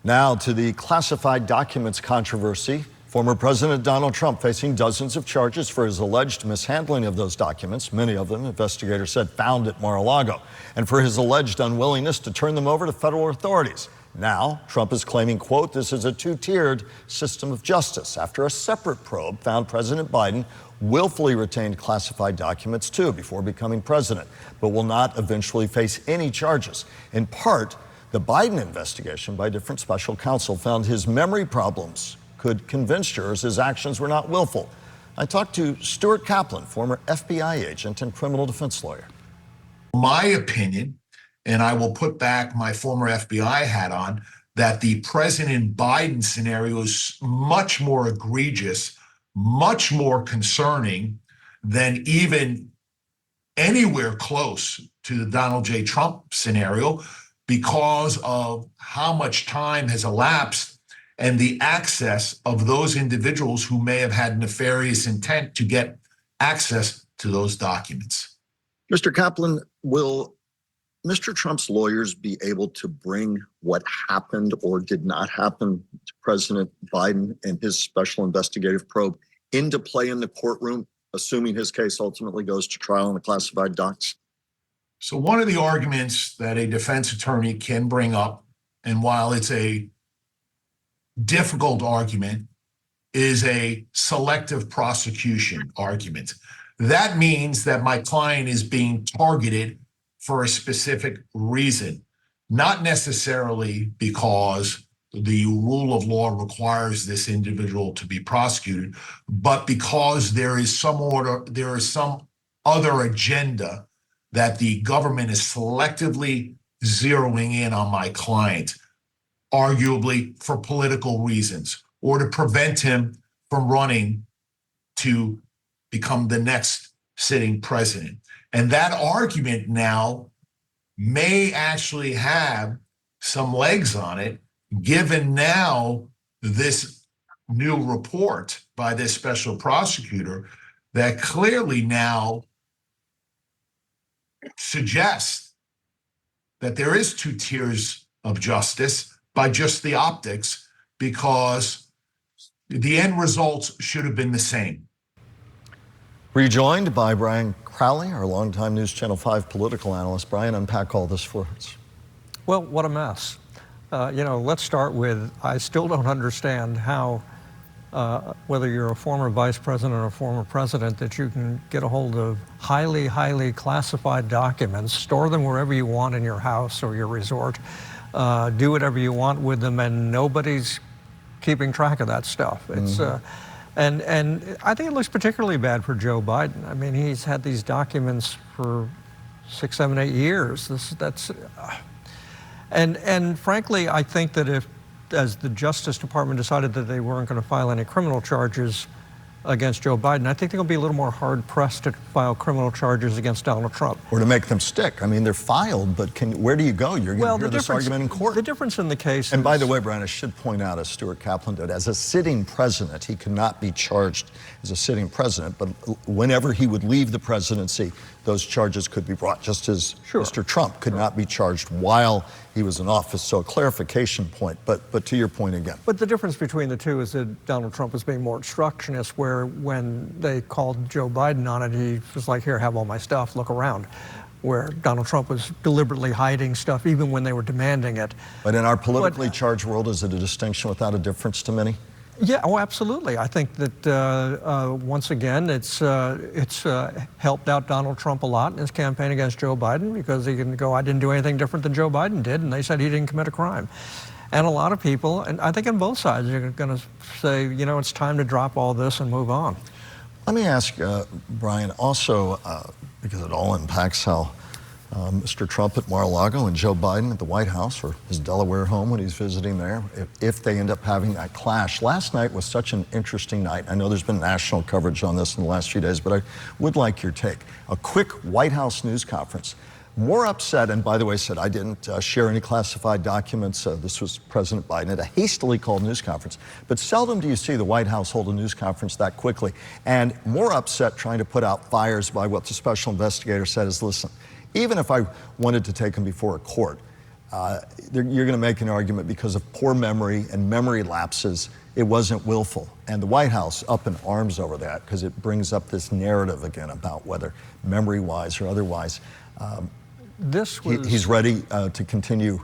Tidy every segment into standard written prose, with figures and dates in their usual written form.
Now to the classified documents controversy. Former President Donald Trump facing dozens of charges for his alleged mishandling of those documents, many of them, investigators said, found at Mar-a-Lago, and for his alleged unwillingness to turn them over to federal authorities. Now, Trump is claiming, quote, this is a two-tiered system of justice after a separate probe found President Biden willfully retained classified documents too before becoming president, but will not eventually face any charges. In part, the Biden investigation by different special counsel found his memory problems could convince jurors his actions were not willful. I talked to Stuart Kaplan, former FBI agent and criminal defense lawyer. My opinion, and I will put back my former FBI hat on, that the President Biden scenario is much more egregious, much more concerning than even anywhere close to the Donald J. Trump scenario because of how much time has elapsed and the access of those individuals who may have had nefarious intent to get access to those documents. Mr. Kaplan, will Mr. Trump's lawyers be able to bring what happened or did not happen to President Biden and his special investigative probe into play in the courtroom, assuming his case ultimately goes to trial on the classified docs? So one of the arguments that a defense attorney can bring up, and while it's a difficult argument, is a selective prosecution argument. That means that my client is being targeted for a specific reason, not necessarily because the rule of law requires this individual to be prosecuted, but because there is some other agenda that the government is selectively zeroing in on my client, arguably for political reasons, or to prevent him from running to become the next sitting president. And that argument now may actually have some legs on it, given now this new report by this special prosecutor that clearly now suggests that there is two tiers of justice by just the optics, because the end results should have been the same. Rejoined by Brian Crowley, our longtime News Channel 5 political analyst. Brian, unpack all this for us. Well, what a mess. Let's start with, I still don't understand how, whether you're a former vice president or a former president, that you can get a hold of highly, highly classified documents, store them wherever you want in your house or your resort, do whatever you want with them, and nobody's keeping track of that stuff. It's and I think it looks particularly bad for Joe Biden. I mean, he's had these documents for 6, 7, 8 years. And frankly, I think that if, as the Justice Department decided that they weren't going to file any criminal charges against Joe Biden, I think they're going to be a little more hard-pressed to file criminal charges against Donald Trump. Or to make them stick. I mean, they're filed, but where do you go? You're going to hear this argument in court. The difference in the case And by the way, Brian, I should point out, as Stuart Kaplan did, as a sitting president, he cannot be charged as a sitting president, but whenever he would leave the presidency, those charges could be brought, just as Mr. Trump could not be charged while he was in office. So a clarification point, but to your point again. But the difference between the two is that Donald Trump was being more obstructionist, where when they called Joe Biden on it, he was like, here, have all my stuff, look around. Where Donald Trump was deliberately hiding stuff, even when they were demanding it. But in our politically charged world, is it a distinction without a difference to many? Yeah, oh, absolutely. I think that once again, it's helped out Donald Trump a lot in his campaign against Joe Biden, because he can go, I didn't do anything different than Joe Biden did, and they said he didn't commit a crime. And a lot of people, and I think on both sides, are going to say, it's time to drop all this and move on. Let me ask Brian, also, because it all impacts how Mr. Trump at Mar-a-Lago and Joe Biden at the White House, or his Delaware home when he's visiting there, if they end up having that clash. Last night was such an interesting night. I know there's been national coverage on this in the last few days, but I would like your take. A quick White House news conference. More upset, and by the way, said I didn't share any classified documents. This was President Biden at a hastily called news conference. But seldom do you see the White House hold a news conference that quickly. And more upset, trying to put out fires by what the special investigator said is, listen, even if I wanted to take him before a court, you're going to make an argument because of poor memory and memory lapses. It wasn't willful. And the White House up in arms over that because it brings up this narrative again about whether memory-wise or otherwise. He's ready to continue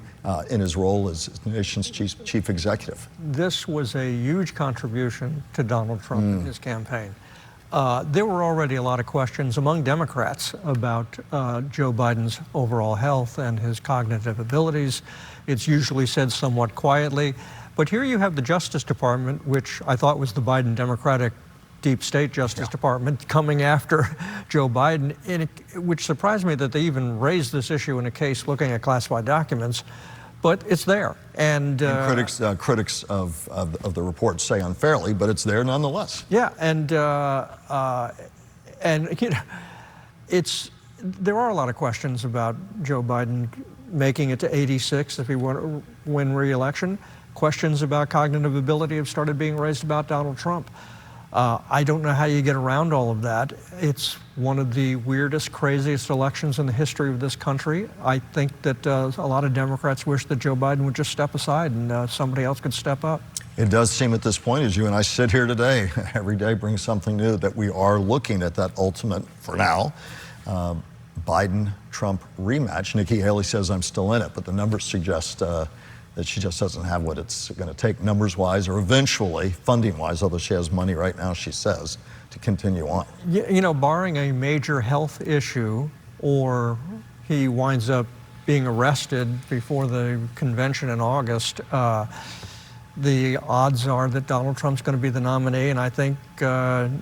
in his role as the nation's chief executive. This was a huge contribution to Donald Trump in his campaign. There were already a lot of questions among Democrats about Joe Biden's overall health and his cognitive abilities. It's usually said somewhat quietly. But here you have the Justice Department, which I thought was the Biden Democratic deep state Justice Department, coming after Joe Biden, which surprised me that they even raised this issue in a case looking at classified documents. But it's there. And critics of the report say unfairly, but it's there nonetheless. Yeah, and you know, there are a lot of questions about Joe Biden making it to 86 if he were to win re-election. Questions about cognitive ability have started being raised about Donald Trump. I don't know how you get around all of that. It's one of the weirdest, craziest elections in the history of this country. I think that a lot of Democrats wish that Joe Biden would just step aside and somebody else could step up. It does seem at this point, as you and I sit here today, every day brings something new, that we are looking at that ultimate, for now, Biden-Trump rematch. Nikki Haley says I'm still in it, but the numbers suggest that she just doesn't have what it's going to take numbers-wise or eventually funding-wise, although she has money right now, she says, to continue on. You know, barring a major health issue or he winds up being arrested before the convention in August, the odds are that Donald Trump's going to be the nominee, and I think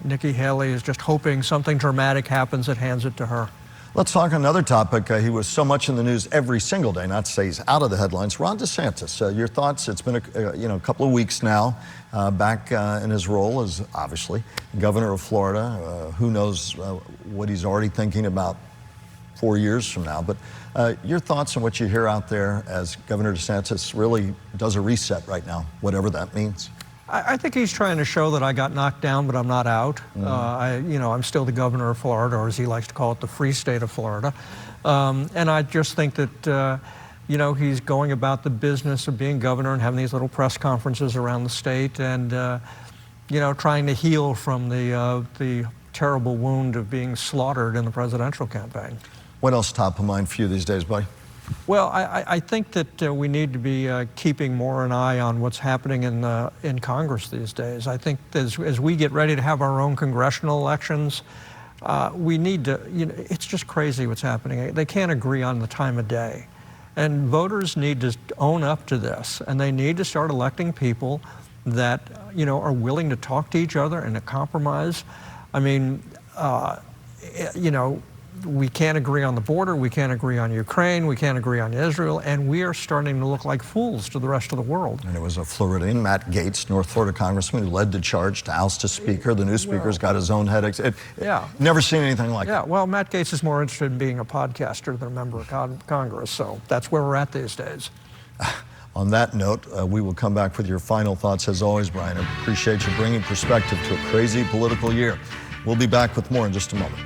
Nikki Haley is just hoping something dramatic happens that hands it to her. Let's talk another topic. He was so much in the news every single day, not to say he's out of the headlines. Ron DeSantis, your thoughts? It's been a couple of weeks now, back in his role as obviously governor of Florida. Who knows what he's already thinking about 4 years from now? But your thoughts on what you hear out there as Governor DeSantis really does a reset right now, whatever that means. I think he's trying to show that I got knocked down, but I'm not out. I'm still the governor of Florida, or as he likes to call it, the free state of Florida. And I just think that, he's going about the business of being governor and having these little press conferences around the state and, trying to heal from the terrible wound of being slaughtered in the presidential campaign. What else top of mind for you these days, buddy? Well, I think that we need to be keeping more an eye on what's happening in Congress these days. I think as we get ready to have our own congressional elections, we need to, it's just crazy what's happening. They can't agree on the time of day. And voters need to own up to this, and they need to start electing people that, are willing to talk to each other and to compromise. I mean, we can't agree on the border, we can't agree on Ukraine, we can't agree on Israel, and we are starting to look like fools to the rest of the world. And it was a Floridian, Matt Gaetz, North Florida congressman, who led the charge to oust a speaker. The new speaker's got his own headaches. Never seen anything like it. Yeah, well, Matt Gaetz is more interested in being a podcaster than a member of Congress, so that's where we're at these days. On that note, we will come back with your final thoughts. As always, Brian, I appreciate you bringing perspective to a crazy political year. We'll be back with more in just a moment.